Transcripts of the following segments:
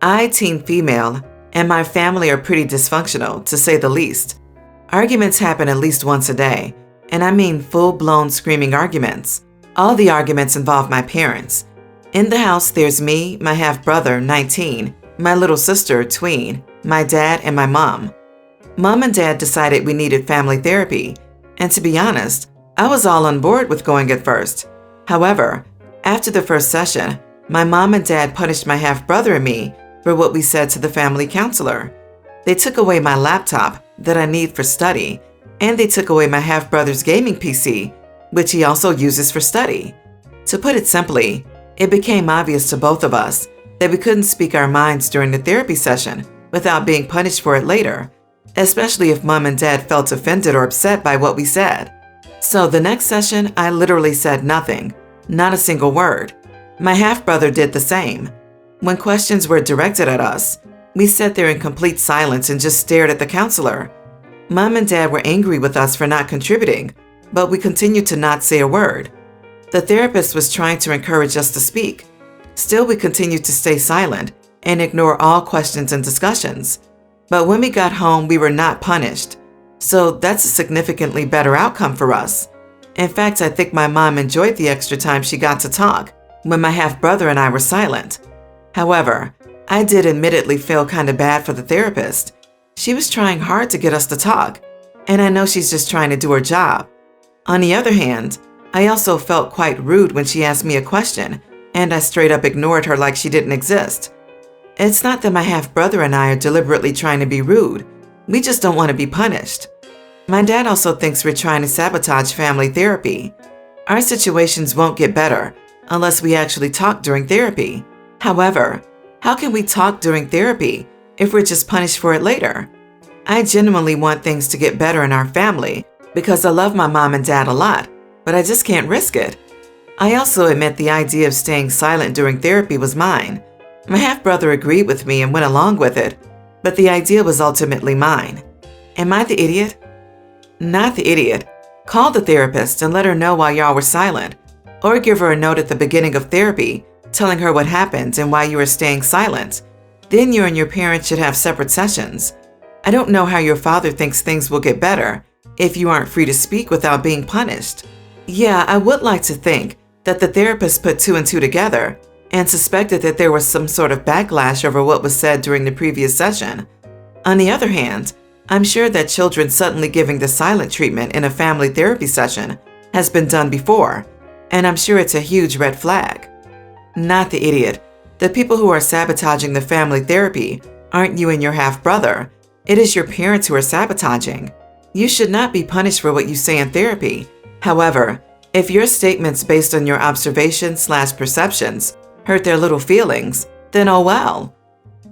I, teen female, and my family are pretty dysfunctional, to say the least. Arguments happen at least once a day, and I mean full-blown screaming arguments. All the arguments involve my parents. In the house, there's me, my half-brother, 19, my little sister, tween, my dad, and my mom. Mom and Dad decided we needed family therapy, and to be honest, I was all on board with going at first. However, after the first session, my mom and dad punished my half-brother and me for what we said to the family counselor. They took away my laptop that I need for study, and they took away my half-brother's gaming PC, which he also uses for study. To put it simply, it became obvious to both of us that we couldn't speak our minds during the therapy session without being punished for it later, especially if mom and dad felt offended or upset by what we said. So the next session, I literally said nothing, not a single word. My half-brother did the same. When questions were directed at us, we sat there in complete silence and just stared at the counselor. Mom and Dad were angry with us for not contributing, but we continued to not say a word. The therapist was trying to encourage us to speak. Still, we continued to stay silent and ignore all questions and discussions. But when we got home, we were not punished. So that's a significantly better outcome for us. In fact, I think my mom enjoyed the extra time she got to talk when my half-brother and I were silent. However, I did admittedly feel kind of bad for the therapist. She was trying hard to get us to talk, and I know she's just trying to do her job. On the other hand, I also felt quite rude when she asked me a question, and I straight up ignored her like she didn't exist. It's not that my half-brother and I are deliberately trying to be rude. We just don't want to be punished. My dad also thinks we're trying to sabotage family therapy. Our situations won't get better unless we actually talk during therapy. However, how can we talk during therapy if we're just punished for it later? I genuinely want things to get better in our family because I love my mom and dad a lot, but I just can't risk it. I also admit the idea of staying silent during therapy was mine. My half-brother agreed with me and went along with it, but the idea was ultimately mine. Am I the idiot? Not the idiot. Call the therapist and let her know why y'all were silent, or give her a note at the beginning of therapy telling her what happened and why you are staying silent. Then you and your parents should have separate sessions. I don't know how your father thinks things will get better if you aren't free to speak without being punished. Yeah, I would like to think that the therapist put two and two together and suspected that there was some sort of backlash over what was said during the previous session. On the other hand, I'm sure that children suddenly giving the silent treatment in a family therapy session has been done before, and I'm sure it's a huge red flag. Not the idiot. The people who are sabotaging the family therapy aren't you and your half-brother. It is your parents who are sabotaging. You should not be punished for what you say in therapy. However, if your statements based on your observations/perceptions hurt their little feelings, then oh well.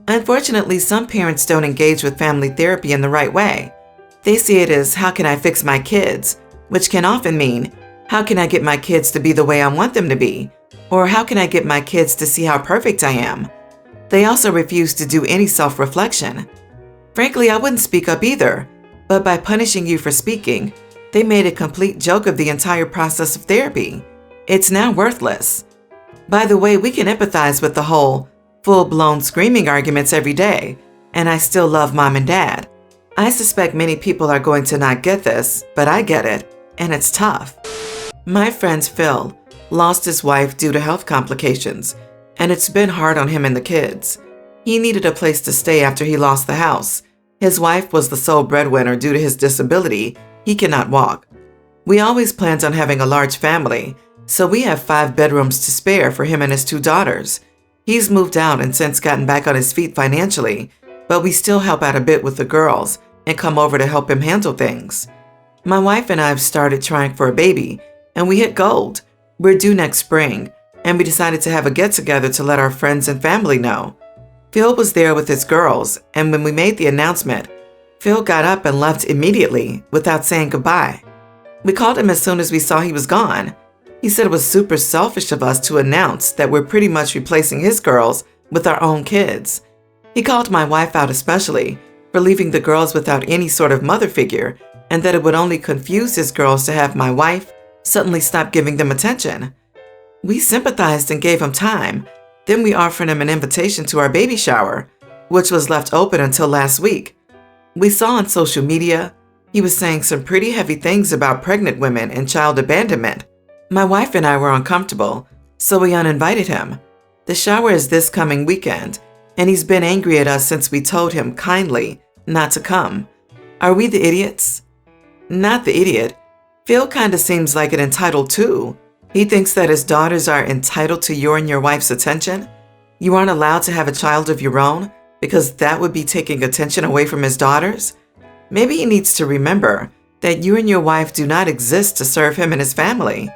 Unfortunately, some parents don't engage with family therapy in the right way. They see it as, how can I fix my kids? Which can often mean, how can I get my kids to be the way I want them to be? Or how can I get my kids to see how perfect I am? They also refuse to do any self-reflection. Frankly, I wouldn't speak up either, but by punishing you for speaking, they made a complete joke of the entire process of therapy. It's now worthless. By the way, we can empathize with the whole full-blown screaming arguments every day, and I still love mom and dad. I suspect many people are going to not get this, but I get it, and it's tough. My friend Phil lost his wife due to health complications, and it's been hard on him and the kids. He needed a place to stay after he lost the house. His wife was the sole breadwinner due to his disability. He cannot walk. We always planned on having a large family, so we have 5 bedrooms to spare for him and his 2 daughters. He's moved out and since gotten back on his feet financially, but we still help out a bit with the girls and come over to help him handle things. My wife and I have started trying for a baby, and we hit gold. We're due next spring, and we decided to have a get-together to let our friends and family know. Phil was there with his girls, and when we made the announcement, Phil got up and left immediately without saying goodbye. We called him as soon as we saw he was gone. He said it was super selfish of us to announce that we're pretty much replacing his girls with our own kids. He called my wife out especially for leaving the girls without any sort of mother figure, and that it would only confuse his girls to have my wife suddenly stop giving them attention. We sympathized and gave him time, Then we offered him an invitation to our baby shower, which was left open until last week. We saw on social media he was saying some pretty heavy things about pregnant women and child abandonment. My wife and I were uncomfortable, so we uninvited him. The shower is this coming weekend, and he's been angry at us since we told him kindly not to come. Are we the idiots? Not the idiot. Phil kinda seems like an entitled too. He thinks that his daughters are entitled to your and your wife's attention. You aren't allowed to have a child of your own because that would be taking attention away from his daughters. Maybe he needs to remember that you and your wife do not exist to serve him and his family.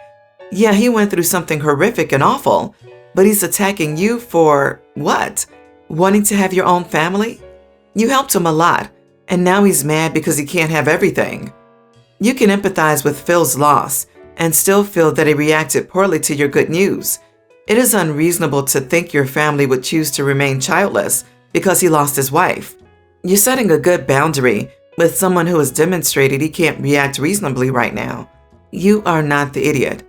Yeah, he went through something horrific and awful, but he's attacking you for what? Wanting to have your own family? You helped him a lot, and now he's mad because he can't have everything. You can empathize with Phil's loss and still feel that he reacted poorly to your good news. It is unreasonable to think your family would choose to remain childless because he lost his wife. You're setting a good boundary with someone who has demonstrated he can't react reasonably right now. You are not the idiot.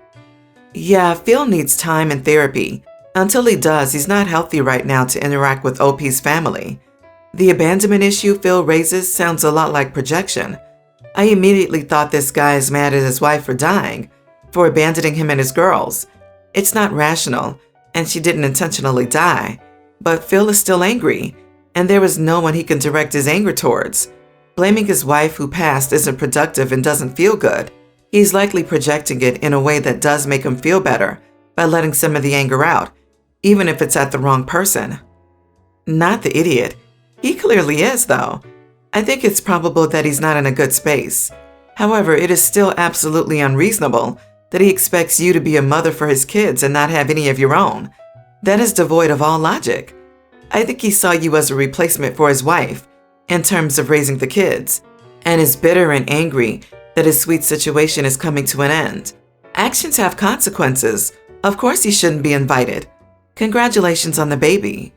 Yeah, Phil needs time and therapy. Until he does, he's not healthy right now to interact with OP's family. The abandonment issue Phil raises sounds a lot like projection. I immediately thought this guy is mad at his wife for dying, for abandoning him and his girls. It's not rational, and she didn't intentionally die. But Phil is still angry, and there is no one he can direct his anger towards. Blaming his wife who passed isn't productive and doesn't feel good. He's likely projecting it in a way that does make him feel better by letting some of the anger out, even if it's at the wrong person. Not the idiot. He clearly is, though. I think it's probable that he's not in a good space. However, it is still absolutely unreasonable that he expects you to be a mother for his kids and not have any of your own. That is devoid of all logic. I think he saw you as a replacement for his wife in terms of raising the kids, and is bitter and angry that his sweet situation is coming to an end. Actions have consequences. Of course he shouldn't be invited. Congratulations on the baby.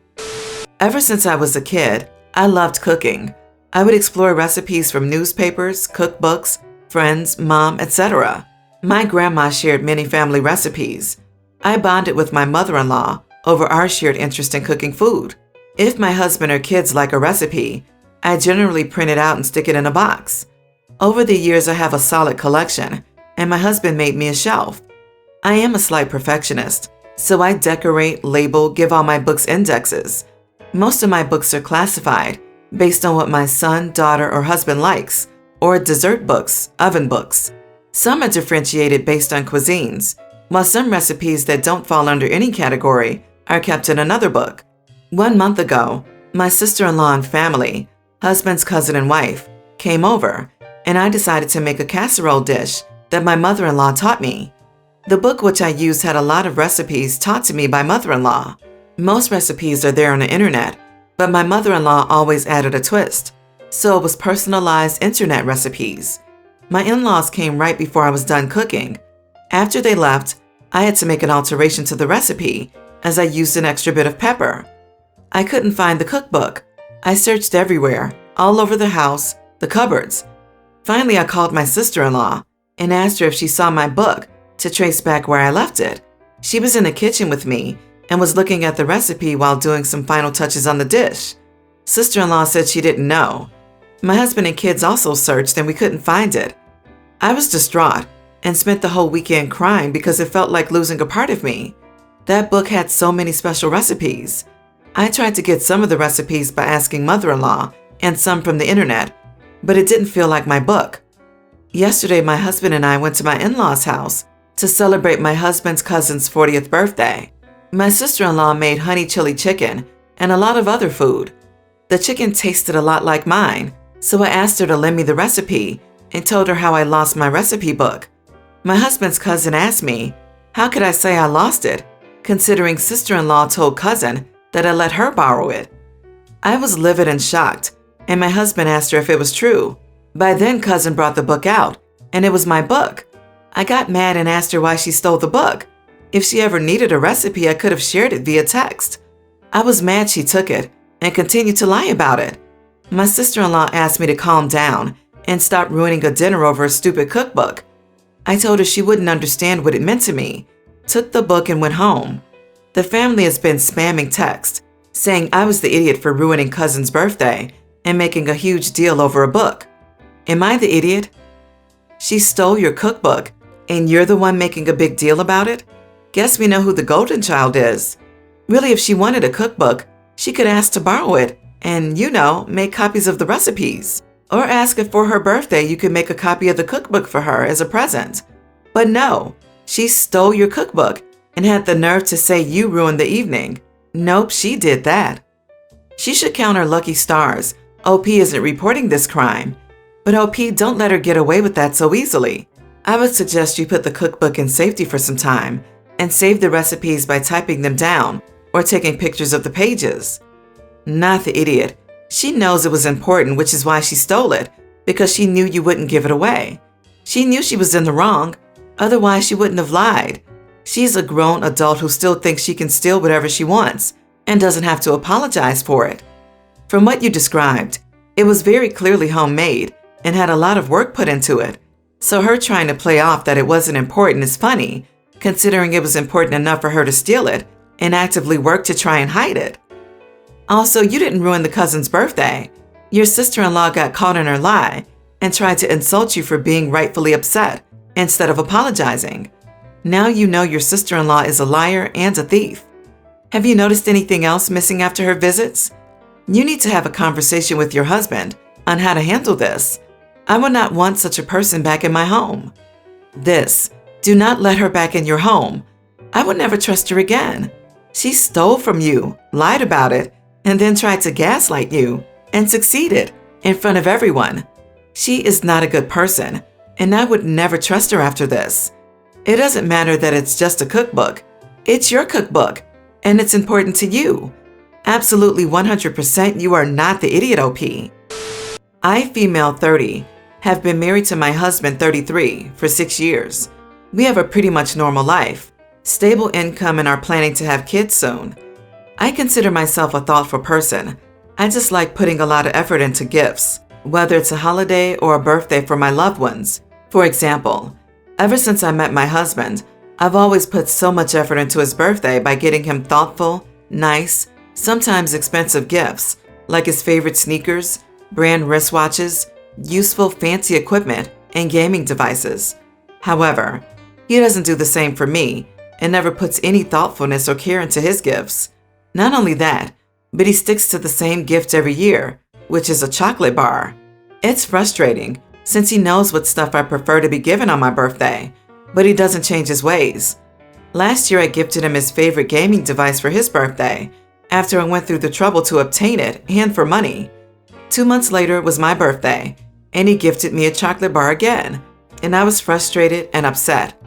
Ever since I was a kid, I loved cooking. I would explore recipes from newspapers, cookbooks, friends, mom, etc. My grandma shared many family recipes. I bonded with my mother-in-law over our shared interest in cooking food. If my husband or kids like a recipe, I generally print it out and stick it in a box. Over the years, I have a solid collection, and my husband made me a shelf. I am a slight perfectionist, so I decorate, label, give all my books indexes. Most of my books are classified based on what my son, daughter, or husband likes, or dessert books, oven books. Some are differentiated based on cuisines, while some recipes that don't fall under any category are kept in another book. 1 month ago, my sister-in-law and family, husband's cousin and wife, came over, and I decided to make a casserole dish that my mother-in-law taught me. The book which I used had a lot of recipes taught to me by mother-in-law. Most recipes are there on the internet, but my mother-in-law always added a twist, so it was personalized internet recipes. My in-laws came right before I was done cooking. After they left, I had to make an alteration to the recipe as I used an extra bit of pepper. I couldn't find the cookbook. I searched everywhere, all over the house, the cupboards. Finally, I called my sister-in-law and asked her if she saw my book to trace back where I left it. She was in the kitchen with me and was looking at the recipe while doing some final touches on the dish. Sister-in-law said she didn't know. My husband and kids also searched and we couldn't find it. I was distraught and spent the whole weekend crying because it felt like losing a part of me. That book had so many special recipes. I tried to get some of the recipes by asking mother-in-law and some from the internet, but it didn't feel like my book. Yesterday, my husband and I went to my in-laws' house to celebrate my husband's cousin's 40th birthday. My sister-in-law made honey chili chicken and a lot of other food. The chicken tasted a lot like mine, so I asked her to lend me the recipe and told her how I lost my recipe book. My husband's cousin asked me, how could I say I lost it, considering sister-in-law told cousin that I let her borrow it? I was livid and shocked, and my husband asked her if it was true. By then, cousin brought the book out, and it was my book. I got mad and asked her why she stole the book. If she ever needed a recipe, I could have shared it via text. I was mad she took it and continued to lie about it. My sister-in-law asked me to calm down and stop ruining a dinner over a stupid cookbook. I told her she wouldn't understand what it meant to me, took the book and went home. The family has been spamming text, saying I was the idiot for ruining cousin's birthday and making a huge deal over a book. Am I the idiot? She stole your cookbook, and you're the one making a big deal about it? Guess we know who the golden child is. Really, if she wanted a cookbook, she could ask to borrow it and, make copies of the recipes. Or ask if for her birthday you could make a copy of the cookbook for her as a present. But no, she stole your cookbook and had the nerve to say you ruined the evening. Nope, she did that. She should count her lucky stars. OP isn't reporting this crime. But OP, don't let her get away with that so easily. I would suggest you put the cookbook in safety for some time and save the recipes by typing them down or taking pictures of the pages. Not the idiot. She knows it was important, which is why she stole it, because she knew you wouldn't give it away. She knew she was in the wrong, otherwise she wouldn't have lied. She's a grown adult who still thinks she can steal whatever she wants and doesn't have to apologize for it. From what you described, it was very clearly homemade and had a lot of work put into it. So her trying to play off that it wasn't important is funny, considering it was important enough for her to steal it and actively work to try and hide it. Also, you didn't ruin the cousin's birthday. Your sister-in-law got caught in her lie and tried to insult you for being rightfully upset instead of apologizing. Now you know your sister-in-law is a liar and a thief. Have you noticed anything else missing after her visits? You need to have a conversation with your husband on how to handle this. I would not want such a person back in my home. Do not let her back in your home. I would never trust her again. She stole from you, lied about it, and then tried to gaslight you, and succeeded in front of everyone. She is not a good person, and I would never trust her after this. It doesn't matter that it's just a cookbook. It's your cookbook, and it's important to you. Absolutely 100% you are not the idiot, OP. I, female 30, have been married to my husband 33 for 6 years. We have a pretty much normal life, stable income, and are planning to have kids soon. I consider myself a thoughtful person. I just like putting a lot of effort into gifts, whether it's a holiday or a birthday for my loved ones. For example, ever since I met my husband, I've always put so much effort into his birthday by getting him thoughtful, nice, sometimes expensive gifts, like his favorite sneakers, brand wristwatches, useful fancy equipment, and gaming devices. However, he doesn't do the same for me and never puts any thoughtfulness or care into his gifts. Not only that, but he sticks to the same gift every year, which is a chocolate bar. It's frustrating since he knows what stuff I prefer to be given on my birthday, but he doesn't change his ways. Last year I gifted him his favorite gaming device for his birthday after I went through the trouble to obtain it and for money. 2 months later it was my birthday, and he gifted me a chocolate bar again, and I was frustrated and upset.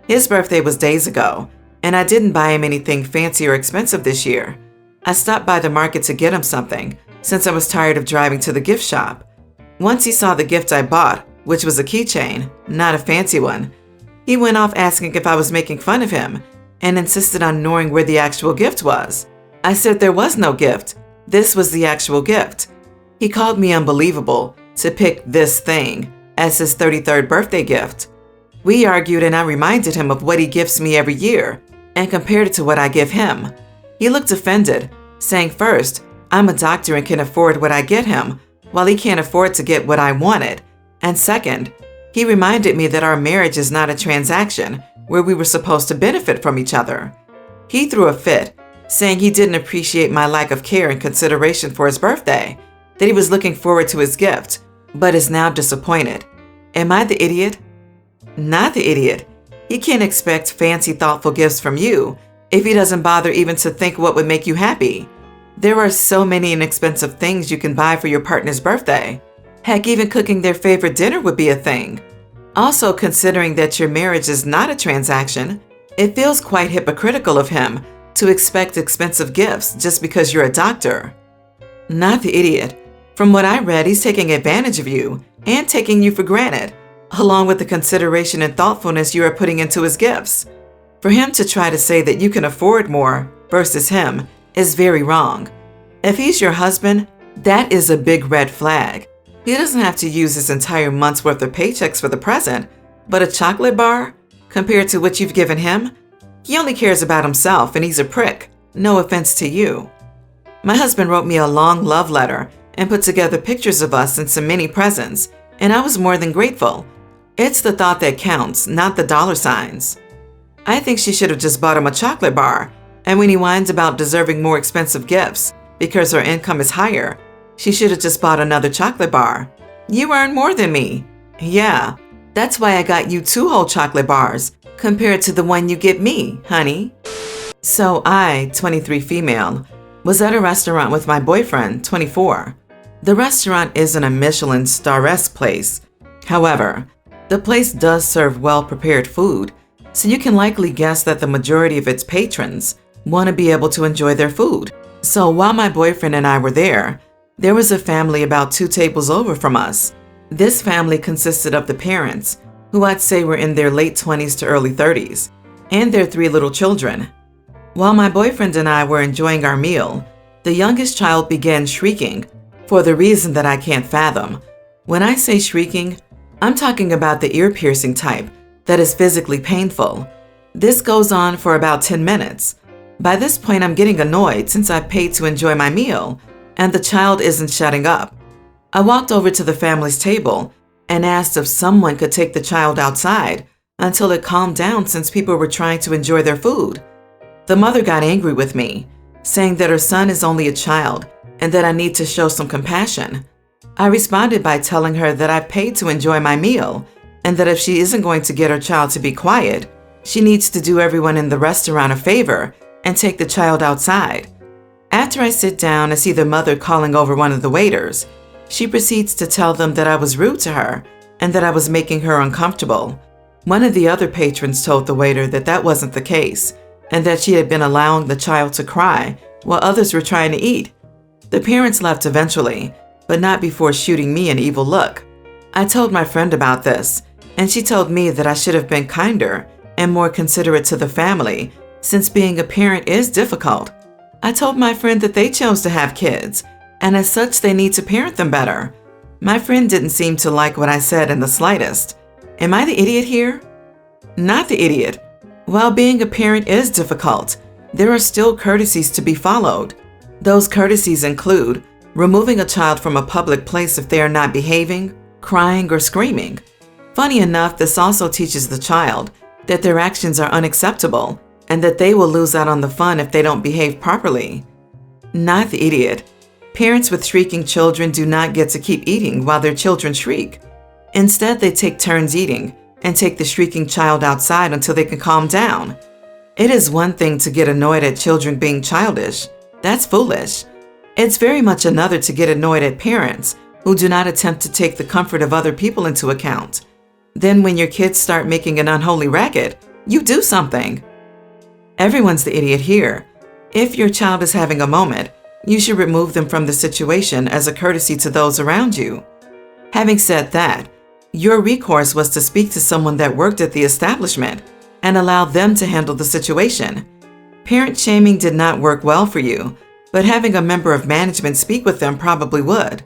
His birthday was days ago, and I didn't buy him anything fancy or expensive this year. I stopped by the market to get him something, since I was tired of driving to the gift shop. Once he saw the gift I bought, which was a keychain, not a fancy one, he went off asking if I was making fun of him, and insisted on knowing where the actual gift was. I said there was no gift. This was the actual gift. He called me unbelievable to pick this thing as his 33rd birthday gift. We argued and I reminded him of what he gifts me every year and compared it to what I give him. He looked offended, saying first, I'm a doctor and can afford what I get him, while he can't afford to get what I wanted. And second, he reminded me that our marriage is not a transaction where we were supposed to benefit from each other. He threw a fit, saying he didn't appreciate my lack of care and consideration for his birthday, that he was looking forward to his gift, but is now disappointed. Am I the idiot? Not the idiot. He can't expect fancy, thoughtful gifts from you if he doesn't bother even to think what would make you happy. There are so many inexpensive things you can buy for your partner's birthday. Heck, even cooking their favorite dinner would be a thing. Also, considering that your marriage is not a transaction, it feels quite hypocritical of him to expect expensive gifts just because you're a doctor. Not the idiot. From what I read, he's taking advantage of you and taking you for granted, along with the consideration and thoughtfulness you are putting into his gifts. For him to try to say that you can afford more versus him is very wrong. If he's your husband, that is a big red flag. He doesn't have to use his entire month's worth of paychecks for the present, but a chocolate bar, compared to what you've given him, He only cares about himself and he's a prick. No offense to you. My husband wrote me a long love letter and put together pictures of us and some mini presents, and I was more than grateful. It's the thought that counts, not the dollar signs. I think she should have just bought him a chocolate bar, and when he whines about deserving more expensive gifts because her income is higher, she should have just bought another chocolate bar. You earn more than me. Yeah, that's why I got you 2 whole chocolate bars compared to the one you get me, honey. So I, 23 female, was at a restaurant with my boyfriend, 24. The restaurant isn't a Michelin star-esque place. However, the place does serve well-prepared food, so you can likely guess that the majority of its patrons want to be able to enjoy their food. So while my boyfriend and I were there was a family about 2 tables over from us. This family consisted of the parents, who I'd say were in their late 20s to early 30s, and their 3 little children. While my boyfriend and I were enjoying our meal, the youngest child began shrieking for the reason that I can't fathom. When I say shrieking, I'm talking about the ear-piercing type that is physically painful. This goes on for about 10 minutes. By this point, I'm getting annoyed since I paid to enjoy my meal, and the child isn't shutting up. I walked over to the family's table and asked if someone could take the child outside until it calmed down since people were trying to enjoy their food. The mother got angry with me, saying that her son is only a child and that I need to show some compassion. I responded by telling her that I paid to enjoy my meal and that if she isn't going to get her child to be quiet, she needs to do everyone in the restaurant a favor and take the child outside. After I sit down and see the mother calling over one of the waiters, she proceeds to tell them that I was rude to her and that I was making her uncomfortable. One of the other patrons told the waiter that that wasn't the case and that she had been allowing the child to cry while others were trying to eat. The parents left eventually, but not before shooting me an evil look. I told my friend about this, and she told me that I should have been kinder and more considerate to the family, since being a parent is difficult. I told my friend that they chose to have kids, and as such they need to parent them better. My friend didn't seem to like what I said in the slightest. Am I the idiot here? Not the idiot. While being a parent is difficult, there are still courtesies to be followed. Those courtesies include removing a child from a public place if they are not behaving, crying, or screaming. Funny enough, this also teaches the child that their actions are unacceptable and that they will lose out on the fun if they don't behave properly. Not the idiot. Parents with shrieking children do not get to keep eating while their children shriek. Instead, they take turns eating and take the shrieking child outside until they can calm down. It is one thing to get annoyed at children being childish. That's foolish. It's very much another to get annoyed at parents who do not attempt to take the comfort of other people into account. Then when your kids start making an unholy racket, you do something. Everyone's the idiot here. If your child is having a moment, you should remove them from the situation as a courtesy to those around you. Having said that, your recourse was to speak to someone that worked at the establishment and allow them to handle the situation. Parent shaming did not work well for you, but having a member of management speak with them probably would.